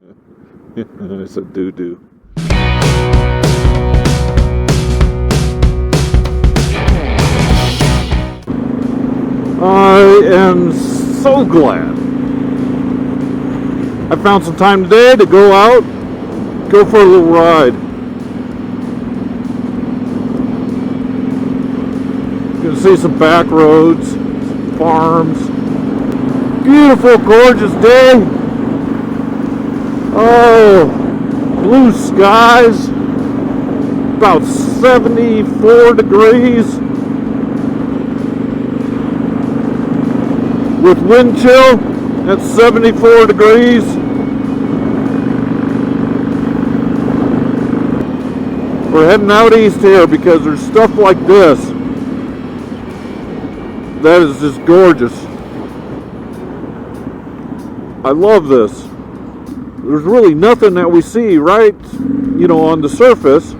I said doo-doo. I am so glad I found some time today to go out, go for a little ride. You can see some back roads, some farms. Beautiful, gorgeous day. Oh, blue skies, about 74 degrees. With wind chill at 74 degrees. We're heading out east here because there's stuff like this that is just gorgeous. I love this. There's really nothing that we see right, on the surface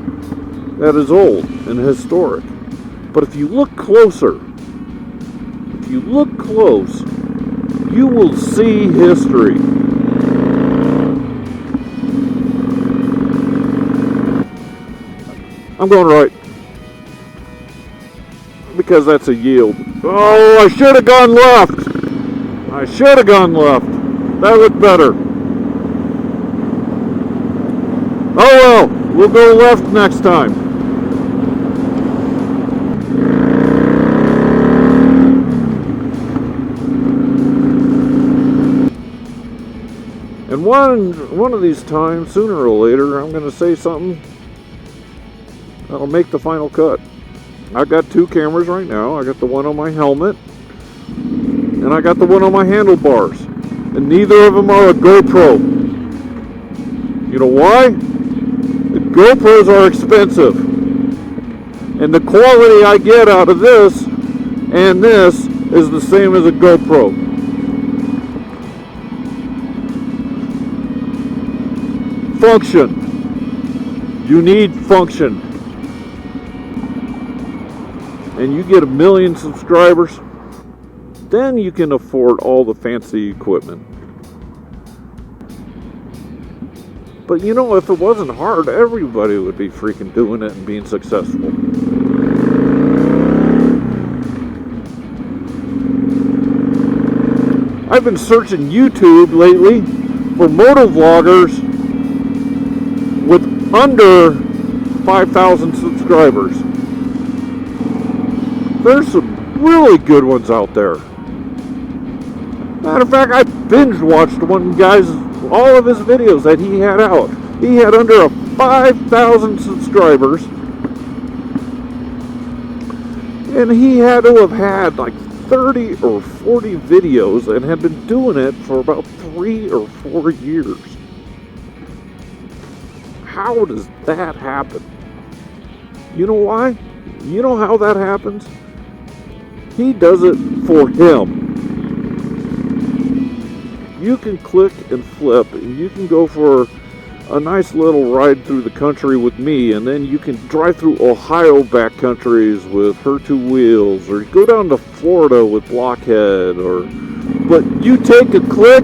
that is old and historic. But if you look closer, you look close, you will see history. I'm going right because that's a yield. Oh, I should have gone left. I should have gone left. That looked better. Oh well, we'll go left next time. And one of these times, sooner or later, I'm going to say something that'll make the final cut. I've got two cameras right now. I got the one on my helmet, and I got the one on my handlebars. And neither of them are a GoPro. You know why? The GoPros are expensive. And the quality I get out of this and this is the same as a GoPro. Function. You need function. And you get 1 million subscribers, then you can afford all the fancy equipment. But if it wasn't hard, everybody would be freaking doing it and being successful. I've been searching YouTube lately for motovloggers with under 5,000 subscribers. There's some really good ones out there. Matter of fact, I binge watched one guy's, all of his videos that he had out. He had under 5,000 subscribers. And he had to have had like 30 or 40 videos and had been doing it for about 3 or 4 years. How does that happen? You know why? You know how that happens? He does it for him. You can click and flip, and you can go for a nice little ride through the country with me, and then you can drive through Ohio backcountries with her two wheels, or go down to Florida with Blockhead, but you take a click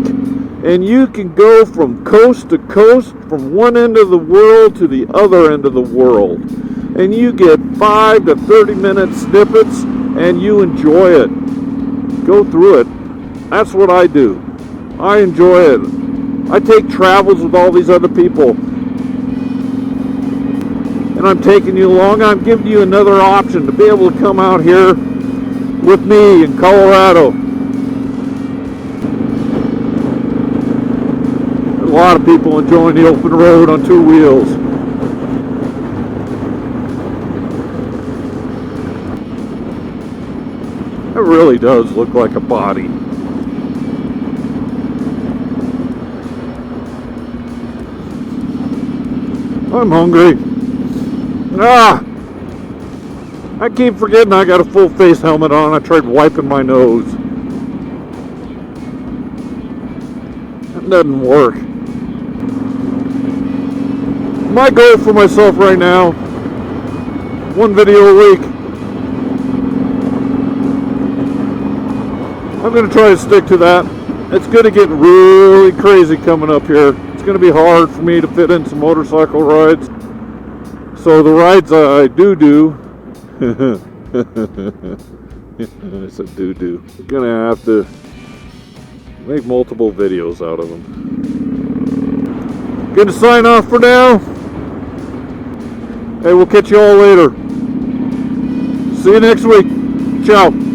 and you can go from coast to coast, from one end of the world to the other end of the world, and you get 5 to 30 minute snippets and you enjoy it. Go through it. That's what I do. I enjoy it. I take travels with all these other people, and I'm taking you along. I'm giving you another option to be able to come out here with me in Colorado. A lot of people enjoying the open road on 2 wheels. It really does look like a body. I'm hungry. I keep forgetting I got a full face helmet on. I tried wiping my nose. That doesn't work. My goal for myself right now, 1 video a week. I'm going to try to stick to that. It's going to get really crazy coming up here. It's going to be hard for me to fit in some motorcycle rides. So the rides I do, I said do. I'm going to have to make multiple videos out of them. Going to sign off for now. Hey, we'll catch you all later. See you next week. Ciao.